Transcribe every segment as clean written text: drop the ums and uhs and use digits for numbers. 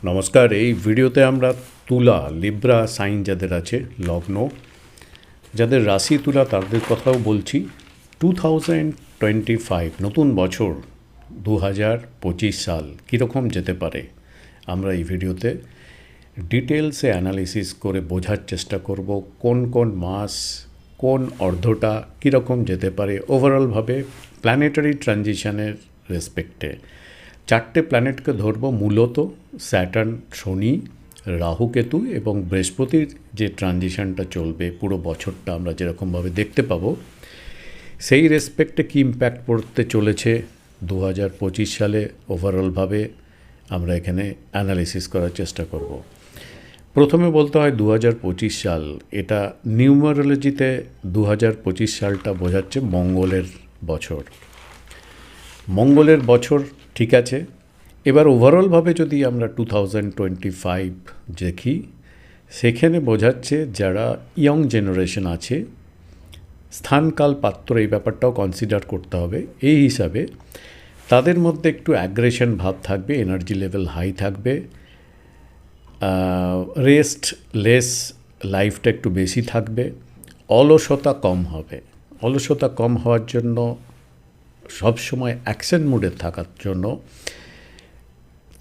নমস্কার। এই ভিডিওতে আমরা তুলা লিব্রা সাইন যাদের আছে লগ্ন, যাদের রাশি তুলা তাদের কথাও বলছি। 2025 নতুন বছর 2025 সাল কীরকম যেতে পারে আমরা এই ভিডিওতে ডিটেলসে অ্যানালিসিস করে বোঝার চেষ্টা করব। কোন কোন মাস কোন অর্ধটা কীরকম যেতে পারে ওভারঅলভাবে প্ল্যানেটারি ট্রানজিশনের রেসপেক্টে। চারটে প্ল্যানেটকে ধরব, মূলত স্যাটার্ন, শনি, রাহু, কেতু এবং বৃহস্পতির যে ট্রানজিশনটা চলবে পুরো বছরটা আমরা যেরকমভাবে দেখতে পাবো, সেই রেসপেক্টে কী ইম্প্যাক্ট পড়তে চলেছে 2025 সালে ওভারঅলভাবে আমরা এখানে অ্যানালিসিস করার চেষ্টা করব। প্রথমে বলতে হয় 2025 সাল, এটা নিউমারোলজিতে 2025 সালটা বোঝাচ্ছে মঙ্গলের বছর। মঙ্গলের বছর ঠিক আছে। এবার ওভারঅলভাবে যদি আমরা 2025 দেখি, সেখানে বোঝাচ্ছে যারা ইয়ং জেনারেশন আছে, স্থানকাল পাত্র এই ব্যাপারটাও কনসিডার করতে হবে। এই হিসাবে তাদের মধ্যে একটু অ্যাগ্রেশন ভাব থাকবে, এনার্জি লেভেল হাই থাকবে, রেস্টলেস লাইফটা একটু বেশি থাকবে, অলসতা কম হবে। অলসতা কম হওয়ার জন্য, সবসময় অ্যাকশন মুডে থাকার জন্য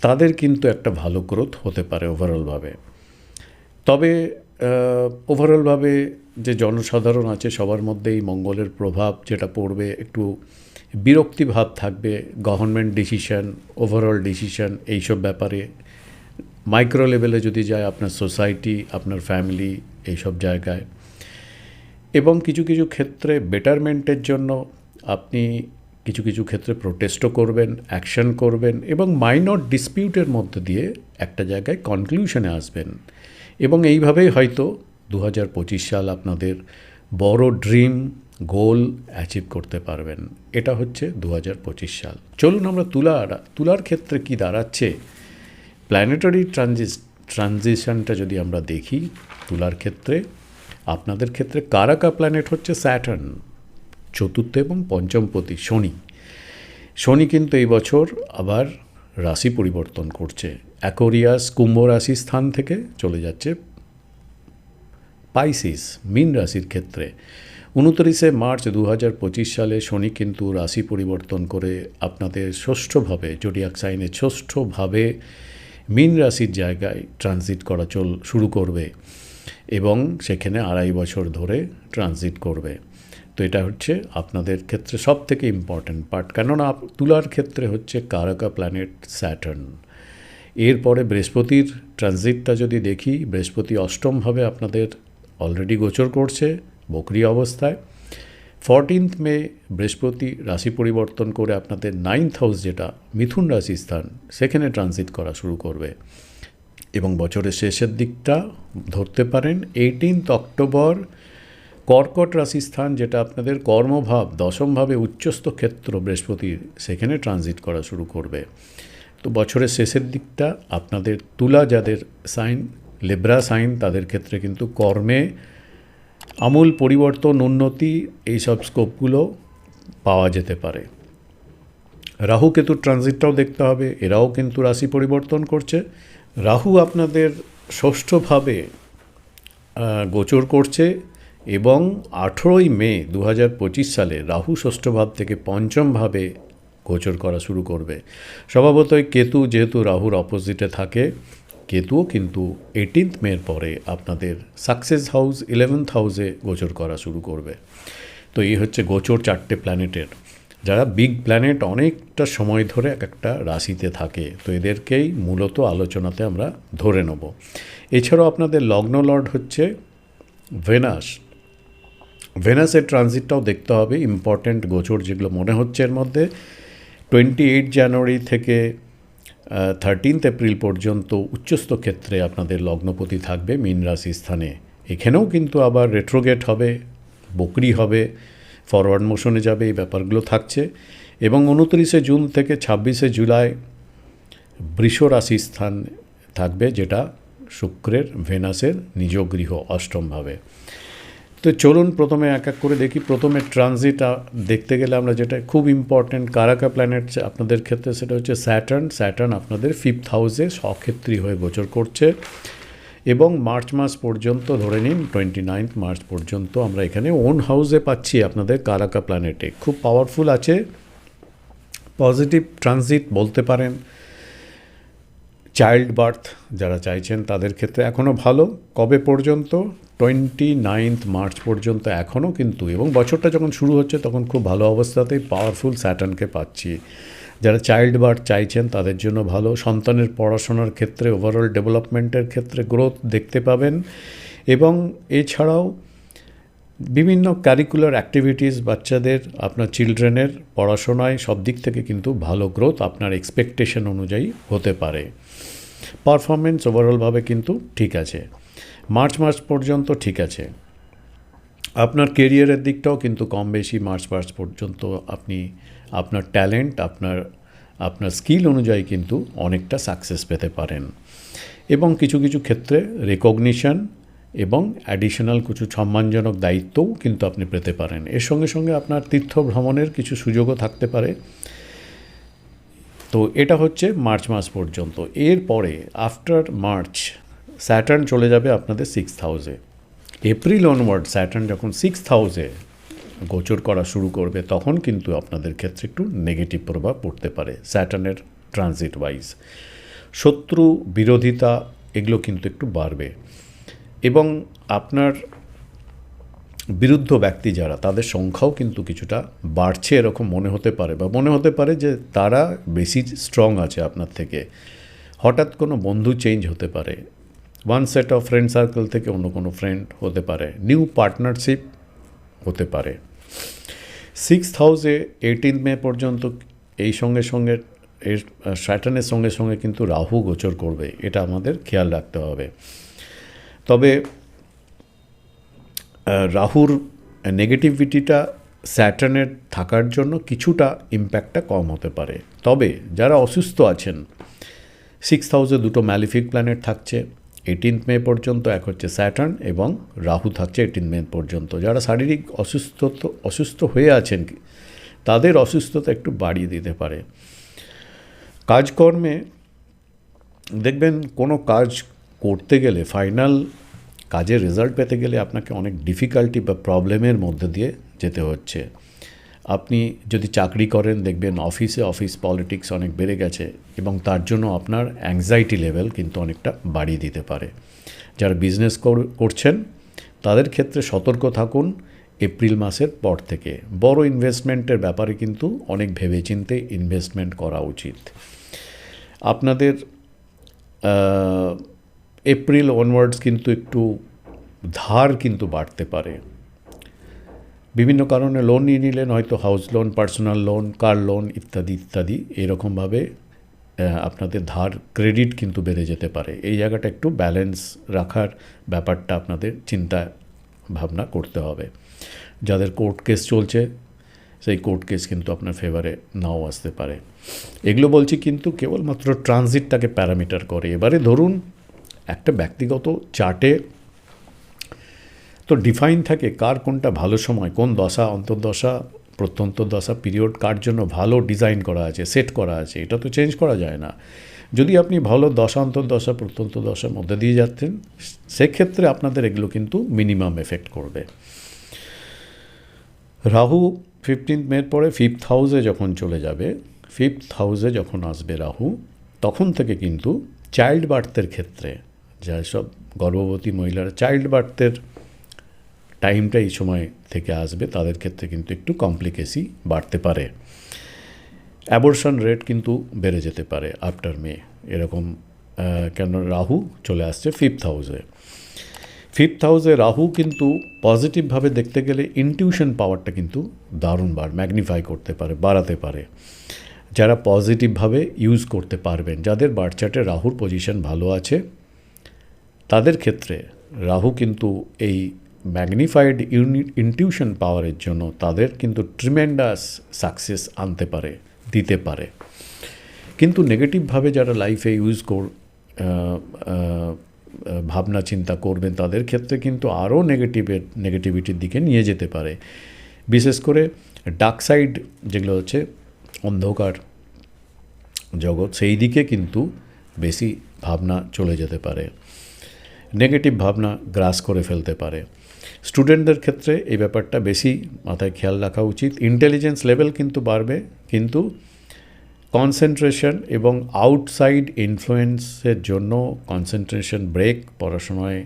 তাদের কিন্তু একটা ভালো গ্রোথ হতে পারে ওভারঅলভাবে। তবে ওভারঅলভাবে যে জনসাধারণ আছে সবার মধ্যেই মঙ্গলের প্রভাব যেটা পড়বে, একটু বিরক্তিভাব থাকবে, গভর্নমেন্ট ডিসিশন, ওভারঅল ডিসিশন এইসব ব্যাপারে। মাইক্রো লেভেলে যদি যায় আপনার সোসাইটি, আপনার ফ্যামিলি, এইসব জায়গায়। এবং কিছু কিছু ক্ষেত্রে বেটারমেন্টের জন্য আপনি কিছু কিছু ক্ষেত্রে প্রোটেস্টও করবেন, অ্যাকশন করবেন এবং মাইনর ডিসপিউটের মধ্যে দিয়ে একটা জায়গায় কনক্লুশনে আসবেন। এবং এইভাবেই হয়তো 2025 সাল আপনাদের বড় ড্রিম গোল অ্যাচিভ করতে পারবেন। এটা হচ্ছে 2025 সাল। চলুন আমরা তুলার ক্ষেত্রে কি দাঁড়াচ্ছে, প্ল্যানেটারি ট্রানজিশনটা যদি আমরা দেখি তুলার ক্ষেত্রে। আপনাদের ক্ষেত্রে কারাকা প্ল্যানেট হচ্ছে স্যাটার্ন, চতুর্থ এবং পঞ্চমপতি শনি। শনি কিন্তু এই বছর আবার রাশি পরিবর্তন করছে, অ্যাকোয়ারিয়াস কুম্ভ রাশি স্থান থেকে চলে যাচ্ছে পাইসিস মীন রাশির ক্ষেত্রে। 29শে মার্চ 2025 সালে শনি কিন্তু রাশি পরিবর্তন করে আপনাদের ষষ্ঠভাবে, জোডিয়াক সাইনের ষষ্ঠভাবে মীন রাশির জায়গায় ট্রানজিট করা শুরু করবে এবং সেখানে 2.5 বছর ধরে ট্রানজিট করবে। তো এটা হচ্ছে আপনাদের ক্ষেত্রে সব থেকে ইম্পর্ট্যান্ট পার্ট, কেননা তুলার ক্ষেত্রে হচ্ছে কারাকা প্ল্যানেট স্যাটার্ন। এরপরে বৃহস্পতির ট্রানজিটটা যদি দেখি, বৃহস্পতি অষ্টমভাবে আপনাদের অলরেডি গোচর করছে বকরি অবস্থায়। 14 মে বৃহস্পতি রাশি পরিবর্তন করে আপনাদের 9th হাউস, যেটা মিথুন রাশি স্থান, সেখানে ট্রানজিট করা শুরু করবে এবং বছরের শেষের দিকটা ধরতে পারেন 18 অক্টোবর কর্কট রাশি স্থান, যেটা আপনাদের কর্মভাব, দশমভাবে উচ্চস্থ ক্ষেত্র বৃহস্পতির, সেখানে ট্রানজিট করা শুরু করবে। তো বছরের শেষের দিকটা আপনাদের তুলা যাদের সাইন, লিব্রা সাইন, তাদের ক্ষেত্রে কিন্তু কর্মে আমূল পরিবর্তন, উন্নতি, এইসব স্কোপগুলো পাওয়া যেতে পারে। রাহু কেতুর ট্রানজিটটাও দেখতে হবে, এরাও কিন্তু রাশি পরিবর্তন করছে। রাহু আপনাদের ষষ্ঠভাবে গোচর করছে এবং 18ই মে 2025 সালে রাহু ষষ্ঠভাব থেকে পঞ্চমভাবে গোচর করা শুরু করবে। স্বভাবতই কেতু যেহেতু রাহুর অপোজিটে থাকে, কেতুও কিন্তু 18 মের পরে আপনাদের সাকসেস হাউস 11th হাউসে গোচর করা শুরু করবে। তো এই হচ্ছে গোচর চারটে প্ল্যানেটের। যারা বিগ প্ল্যানেট অনেকটা সময় ধরে এক একটা রাশিতে থাকে, তো এদেরকেই মূলত আলোচনাতে আমরা ধরে নেব। এছাড়াও আপনাদের লগ্ন লর্ড হচ্ছে ভেনাস। ভেনাসের ট্রানজিটটাও দেখতে হবে, ইম্পর্ট্যান্ট গোচর যেগুলো মনে হচ্ছে এর মধ্যে। 28 জানুয়ারি থেকে 13 এপ্রিল পর্যন্ত উচ্চস্থ ক্ষেত্রে আপনাদের লগ্নপতি থাকবে মীন রাশি স্থানে। এখানেও কিন্তু আবার রেট্রোগেট হবে, বকরি হবে, ফরওয়ার্ড মোশনে যাবে, এই ব্যাপারগুলো থাকছে। এবং 29শে জুন থেকে 26শে জুলাই বৃষ রাশি স্থান থাকবে, যেটা শুক্রের, ভেনাসের নিজ গৃহ অষ্টমভাবে। তো চলুন প্রথমে এক এক করে দেখি। প্রথমে ট্রানজিট দেখতে গেলে আমরা যেটা খুব ইম্পর্ট্যান্ট কারাকা প্ল্যানেট আপনাদের ক্ষেত্রে, সেটা হচ্ছে স্যাটার্ন আপনাদের 5th হাউসে স্বক্ষেত্রী হয়ে গোচর করছে এবং মার্চ মাস পর্যন্ত, ধরে নিন 29 মার্চ পর্যন্ত আমরা এখানে ওন হাউসে পাচ্ছি আপনাদের কারাকা প্ল্যানেটে। খুব পাওয়ারফুল আছে, পজিটিভ ট্রানজিট বলতে পারেন। চাইল্ড বার্থ যারা চাইছেন তাদের ক্ষেত্রে এখনও ভালো। কবে পর্যন্ত? 29 মার্চ পর্যন্ত এখনও কিন্তু, এবং বছরটা যখন শুরু হচ্ছে তখন খুব ভালো অবস্থাতেই পাওয়ারফুল স্যাটার্নকে পাচ্ছি। যারা চাইল্ড বার্থ চাইছেন তাদের জন্য ভালো। সন্তানের পড়াশোনার ক্ষেত্রে, ওভারঅল ডেভেলপমেন্টের ক্ষেত্রে গ্রোথ দেখতে পাবেন। এবং এছাড়াও বিভিন্ন কারিকুলার অ্যাক্টিভিটিস, বাচ্চাদের, আপনার চিলড্রেনের পড়াশোনায় সব দিক থেকে কিন্তু ভালো গ্রোথ আপনার এক্সপেকটেশন অনুযায়ী হতে পারে। পারফরমেন্স ওভারঅলভাবে কিন্তু ঠিক আছে। মার্চ মাস পর্যন্ত ঠিক আছে। আপনার কেরিয়ারের দিকটাও কিন্তু কম বেশি মার্চ মাস পর্যন্ত আপনি আপনার ট্যালেন্ট, আপনার স্কিল অনুযায়ী কিন্তু অনেকটা সাকসেস পেতে পারেন। এবং কিছু কিছু ক্ষেত্রে রেকগনিশন এবং অ্যাডিশনাল কিছু সম্মানজনক দায়িত্বও কিন্তু আপনি পেতে পারেন। এর সঙ্গে সঙ্গে আপনার তীর্থ ভ্রমণের কিছু সুযোগও থাকতে পারে। তো এটা হচ্ছে মার্চ মাস পর্যন্ত। এরপরে আফটার মার্চ স্যাটার্ন চলে যাবে আপনাদের 6th হাউসে। এপ্রিল অনওয়ার্ড স্যাটার্ন যখন 6th হাউসে গোচর করা শুরু করবে তখন কিন্তু আপনাদের ক্ষেত্রে একটু নেগেটিভ প্রভাব পড়তে পারে স্যাটার্নের ট্রানজিট ওয়াইজ। শত্রু, বিরোধিতা এগুলো কিন্তু একটু বাড়বে এবং আপনার বিরুদ্ধ ব্যক্তি যারা, তাদের সংখ্যাও কিন্তু কিছুটা বাড়ছে এরকম মনে হতে পারে, বা মনে হতে পারে যে তারা বেশি স্ট্রং আছে আপনার থেকে। হঠাৎ কোনো বন্ধু চেঞ্জ হতে পারে, one set of friend circle থেকে অন্য কোনো ফ্রেন্ড হতে পারে, নিউ পার্টনারশিপ হতে পারে। 6th হাউসে 18 মে পর্যন্ত এই সঙ্গে সঙ্গে এর স্যাটার্নের সঙ্গে সঙ্গে কিন্তু রাহু গোচর করবে, এটা আমাদের খেয়াল রাখতে হবে। তবে রাহুর নেগেটিভিটিটা স্যাটার্নের থাকার জন্য কিছুটা ইম্প্যাক্টটা কম হতে পারে। তবে যারা অসুস্থ আছেন, 6th হাউসে দুটো ম্যালিফিক প্ল্যানেট থাকছে 18 মে পর্যন্ত। এক হচ্ছে স্যাটার্ন এবং রাহু থাকছে 18 মে পর্যন্ত। যারা শারীরিক অসুস্থ হয়ে আছেন, তাদের অসুস্থতা একটু বাড়িয়ে দিতে পারে। কাজকর্মে দেখবেন কোনো কাজ করতে গেলে, ফাইনাল কাজের রেজাল্ট পেতে গেলে আপনাকে অনেক ডিফিকাল্টি বা প্রবলেমের মধ্যে দিয়ে যেতে হচ্ছে। আপনি যদি চাকরি করেন দেখবেন অফিস পলিটিক্স অনেক বেড়ে গেছে এবং তার জন্য আপনার অ্যাংজাইটি লেভেল কিন্তু অনেকটা বাড়িয়ে দিতে পারে। যারা বিজনেস করছেন তাদের ক্ষেত্রে সতর্ক থাকুন এপ্রিল মাসের পর থেকে। বড় ইনভেস্টমেন্টের ব্যাপারে কিন্তু অনেক ভেবেচিন্তে ইনভেস্টমেন্ট করা উচিত। আপনাদের এপ্রিল অনওয়ার্ডস কিন্তু একটু ধার কিন্তু বাড়তে পারে। বিভিন্ন কারণে লোন নিয়ে নিলেন, হয়তো house loan, personal loan, car loan ইত্যাদি ইত্যাদি। এরকমভাবে আপনাদের ধার, ক্রেডিট কিন্তু বেড়ে যেতে পারে। এই জায়গাটা একটু ব্যালেন্স রাখার ব্যাপারটা আপনাদের চিন্তা ভাবনা করতে হবে। যাদের কোর্ট কেস চলছে, সেই কোর্ট কেস কিন্তু আপনার ফেভারে নাও আসতে পারে। এগুলো বলছি কিন্তু কেবলমাত্র ট্রানজিটটাকে প্যারামিটার করে। এবারে ধরুন একটা ব্যক্তিগত চার্টে তো ডিফাইন থাকে কার কোনটা ভালো সময়, কোন দশা, অন্তর্দশা, প্রত্যন্তদশা পিরিয়ড কার জন্য ভালো ডিজাইন করা আছে, সেট করা আছে। এটা তো চেঞ্জ করা যায় না। যদি আপনি ভালো দশা, অন্তর্দশা, প্রত্যন্তদশার মধ্যে দিয়ে যাচ্ছেন, সেক্ষেত্রে আপনাদের এগুলো কিন্তু মিনিমাম এফেক্ট করবে। রাহু 15 মের পরে 5th হাউসে যখন চলে যাবে, 5th হাউসে যখন আসবে রাহু, তখন থেকে কিন্তু চাইল্ড বার্থের ক্ষেত্রে, যেসব গর্ভবতী মহিলারা চাইল্ড বার্থের টাইমটা এই সময় থেকে আসবে, তাদের ক্ষেত্রে কিন্তু একটু কমপ্লিকেসি বাড়তে পারে। অ্যাবর্শন রেট কিন্তু বেড়ে যেতে পারে আফটার মে, এরকম। কেন রাহু চলে আসছে 5th হাউসে। 5th হাউসে রাহু কিন্তু পজিটিভভাবে দেখতে গেলে ইনটিউশন পাওয়ারটা কিন্তু দারুণ ম্যাগনিফাই করতে পারে, বাড়াতে পারে। যারা পজিটিভভাবে ইউজ করতে পারবেন, যাদের বার্থ চার্টে রাহুর পজিশন ভালো আছে, তাদের ক্ষেত্রে রাহু কিন্তু এই ম্যাগনিফাইড ইনটিউশন পাওয়ারের জন্য তাদের কিন্তু ট্রিমেন্ডাস সাকসেস দিতে পারে। কিন্তু নেগেটিভভাবে যারা লাইফে ভাবনা চিন্তা করবেন তাদের ক্ষেত্রে কিন্তু আরও নেগেটিভিটির দিকে নিয়ে যেতে পারে। বিশেষ করে ডার্ক সাইড যেগুলো হচ্ছে অন্ধকার জগৎ, সেই দিকে কিন্তু বেশি ভাবনা চলে যেতে পারে, নেগেটিভ ভাবনা গ্রাস করে ফেলতে পারে। স্টুডেন্টদের ক্ষেত্রে এই ব্যাপারটা বেশি মাথায় খেয়াল রাখা উচিত। ইন্টেলিজেন্স লেভেল কিন্তু বাড়বে, কিন্তু কনসেন্ট্রেশন এবং আউটসাইড ইনফ্লুয়েন্সের জন্য কনসেন্ট্রেশন ব্রেক, পড়াশোনায়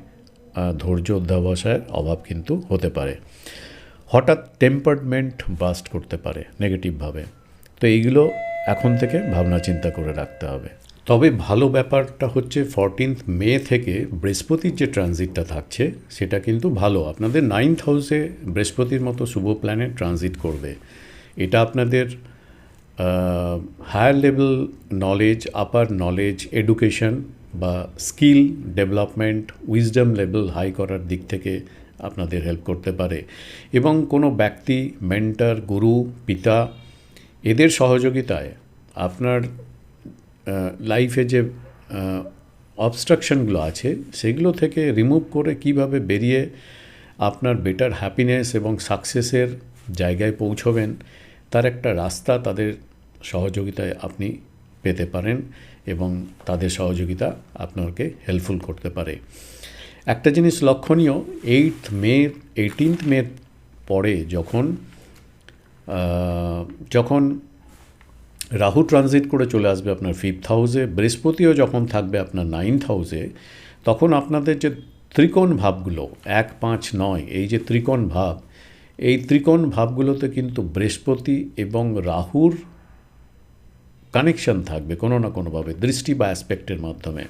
ধৈর্য অধ্যাবসায়ের অভাব কিন্তু হতে পারে। হঠাৎ টেম্পারমেন্ট বাস্ট করতে পারে নেগেটিভভাবে। তো এইগুলো এখন থেকে ভাবনা চিন্তা করে রাখতে হবে। তবে ভালো ব্যাপারটা হচ্ছে 14 মে থেকে বৃহস্পতির যে ট্রানজিটটা থাকছে সেটা কিন্তু ভালো। আপনাদের 9th হাউসে বৃহস্পতির মতো শুভ প্ল্যানেট ট্রানজিট করবে। এটা আপনাদের higher level knowledge, upper knowledge, education বা skill development, wisdom level high করার দিক থেকে আপনাদের হেল্প করতে পারে। এবং কোনো ব্যক্তি, মেন্টর, গুরু, পিতা, এদের সহযোগিতায় আপনার লাইফে যে অবস্ট্রাকশনগুলো আছে সেগুলো থেকে রিমুভ করে কিভাবে বেরিয়ে আপনার বেটার হ্যাপিনেস এবং সাকসেসের জায়গায় পৌঁছবেন তার একটা রাস্তা তাদের সহযোগিতায় আপনি পেতে পারেন এবং তাদের সহযোগিতা আপনাকে হেল্পফুল করতে পারে। একটা জিনিস লক্ষণীয়, 18th মে পরে যখন রাহু ট্রানজিট করে চলে আসবে আপনার 5th হাউসে, বৃহস্পতিও যখন থাকবে আপনার 9th হাউসে, তখন আপনাদের যে ত্রিকোণ ভাবগুলো 1, 5, 9, এই যে ত্রিকোণ ভাব, এই ত্রিকোণ ভাবগুলোতে কিন্তু বৃহস্পতি এবং রাহুর কানেকশন থাকবে কোনো না কোনোভাবে, দৃষ্টি বা অ্যাসপেক্টের মাধ্যমে।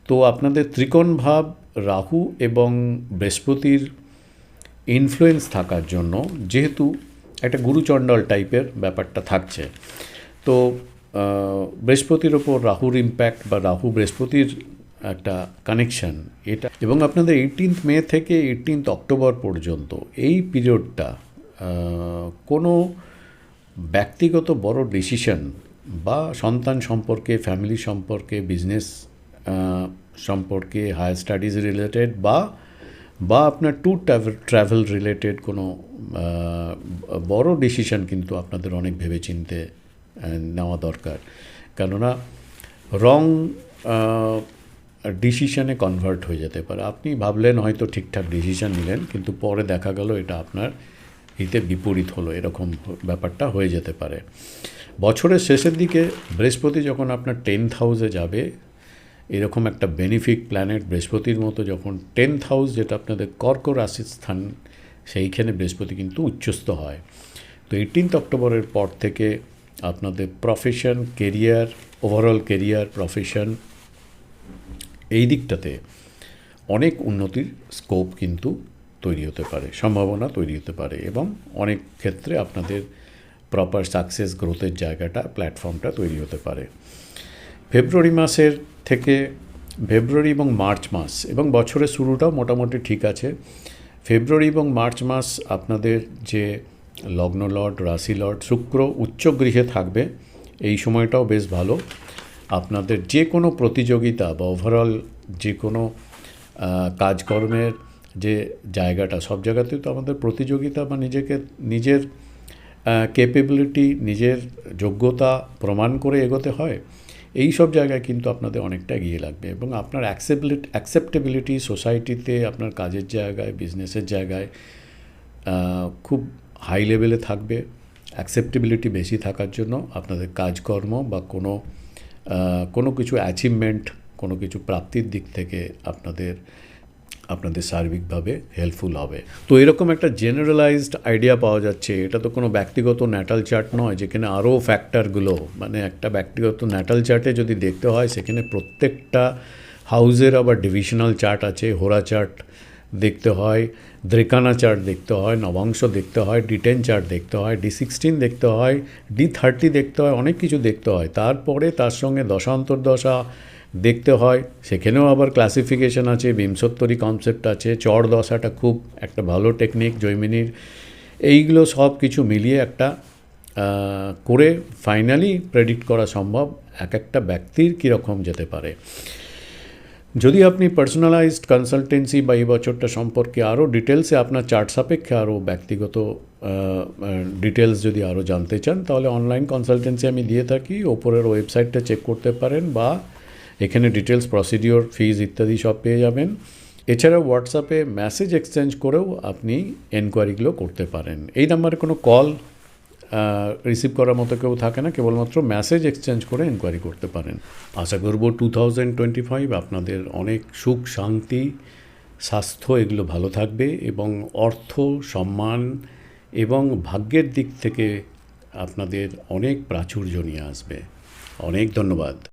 তো আপনাদের ত্রিকোণ ভাব রাহু এবং বৃহস্পতির ইনফ্লুয়েন্স থাকার জন্য, যেহেতু একটা গুরুচণ্ডল টাইপের ব্যাপারটা থাকছে, তো বৃহস্পতির ওপর রাহুর ইম্প্যাক্ট বা রাহু বৃহস্পতির একটা কানেকশান এটা, এবং আপনাদের 18th মে থেকে 18th অক্টোবর পর্যন্ত এই পিরিয়ডটা কোনো ব্যক্তিগত বড় ডিসিশন বা সন্তান সম্পর্কে, ফ্যামিলি সম্পর্কে, বিজনেস সম্পর্কে, হায়ার স্টাডিজ রিলেটেড বা আপনার ট্যুর ট্রাভেল রিলেটেড কোনো বড় ডিসিশন কিন্তু আপনাদের অনেক ভেবেচিন্তে নেওয়া দরকার। কেননা রং ডিসিশনে কনভার্ট হয়ে যেতে পারে। আপনি ভাবলেন হয়তো ঠিকঠাক ডিসিশন নিলেন, কিন্তু পরে দেখা গেল এটা আপনার হিতে বিপরীত হলো, এরকম ব্যাপারটা হয়ে যেতে পারে। বছরের শেষের দিকে বৃহস্পতি যখন আপনার 10th হাউসে যাবে, এরকম একটা বেনিফিক প্ল্যানেট বৃহস্পতির মতো যখন 10th হাউস, যেটা আপনাদের কর্ক রাশির স্থান, সেইখানে বৃহস্পতি কিন্তু উচ্চস্থ হয়। তো 18th অক্টোবরের পর থেকে আপনাদের profession, career, overall career, profession, এই দিকটাতে অনেক উন্নতির স্কোপ কিন্তু তৈরি হতে পারে, সম্ভাবনা তৈরি হতে পারে, এবং অনেক ক্ষেত্রে আপনাদের প্রপার সাকসেস গ্রোথের জায়গাটা, প্ল্যাটফর্মটা তৈরি হতে পারে। ফেব্রুয়ারি মাসের থেকে, ফেব্রুয়ারি এবং মার্চ মাস এবং বছরের শুরুটাও মোটামুটি ঠিক আছে। ফেব্রুয়ারি এবং মার্চ মাস আপনাদের যে লগ্ন লর্ড, রাশি লর্ড শুক্র উচ্চ গৃহে থাকবে, এই সময়টাও বেশ ভালো। আপনাদের যে কোনো প্রতিযোগিতা বা ওভারঅল যে কোনো কাজকর্মের যে জায়গাটা, সব জায়গাতেই তো আমাদের প্রতিযোগিতা বা নিজের ক্যাপেবিলিটি, নিজের যোগ্যতা প্রমাণ করে এগোতে হয়। এই সব জায়গায় কিন্তু আপনাদের অনেকটা এগিয়ে লাগবে, এবং আপনার অ্যাকসেপ্টেবিলিটি সোসাইটিতে, আপনার কাজের জায়গায়, বিজনেসের জায়গায় খুব হাই লেভেলে থাকবে। অ্যাকসেপ্টেবিলিটি বেশি থাকার জন্য আপনাদের কাজকর্ম বা কোনো কিছু অ্যাচিভমেন্ট, কোনো কিছু প্রাপ্তির দিক থেকে আপনাদের সার্বিকভাবে হেল্পফুল হবে। তো এরকম একটা জেনারেলাইজড আইডিয়া পাওয়া যাচ্ছে। এটা তো কোনো ব্যক্তিগত ন্যাটাল চার্ট নয়, যেখানে আরও ফ্যাক্টরগুলো, মানে একটা ব্যক্তিগত ন্যাটাল চার্টে যদি দেখতে হয়, সেখানে প্রত্যেকটা হাউজের আবার ডিভিশনাল চার্ট আছে, হোরা চার্ট দেখতে হয়, দ্রেকানা চার্ট দেখতে হয়, নবাংশ দেখতে হয়, D10 চার্ট দেখতে হয়, D16 দেখতে হয়, D30 দেখতে হয়, অনেক কিছু দেখতে হয়। তারপরে তার সঙ্গে দশান্তর্দশা দেখতে হয়, সেখানেও আবার ক্লাসিফিকেশন আছে, বিংশোত্তরী কনসেপ্ট আছে, চর দশাটা খুব একটা ভালো টেকনিক জৈমিনীর। এইগুলো সব কিছু মিলিয়ে একটা করে ফাইনালি প্রেডিক্ট করা সম্ভব এক একটা ব্যক্তির কীরকম যেতে পারে। যদি আপনি পার্সোনালাইজড কনসালটেন্সি বা এই বছরটা সম্পর্কে আরও ডিটেলসে আপনার চার্ট সাপেক্ষে আরও ব্যক্তিগত ডিটেলস যদি আরও জানতে চান, তাহলে অনলাইন কনসালটেন্সি আমি দিয়ে থাকি। ওপরের ওয়েবসাইটটা চেক করতে পারেন, বা এখানে ডিটেলস, প্রসিডিওর, ফিজ ইত্যাদি সব পেয়ে যাবেন। এছাড়াও হোয়াটসঅ্যাপে মেসেজ এক্সচেঞ্জ করেও আপনি এনকোয়ারিগুলো করতে পারেন। এই নাম্বারে কোনো কল রিসিভ করার মতো কেউ থাকে না, কেবলমাত্র মেসেজ এক্সচেঞ্জ করে এনকোয়ারি করতে পারেন। আশা করব 2025 আপনাদের অনেক সুখ, শান্তি, স্বাস্থ্য এগুলো ভালো থাকবে, এবং অর্থ, সম্মান এবং ভাগ্যের দিক থেকে আপনাদের অনেক প্রাচুর্য নিয়ে আসবে। অনেক ধন্যবাদ।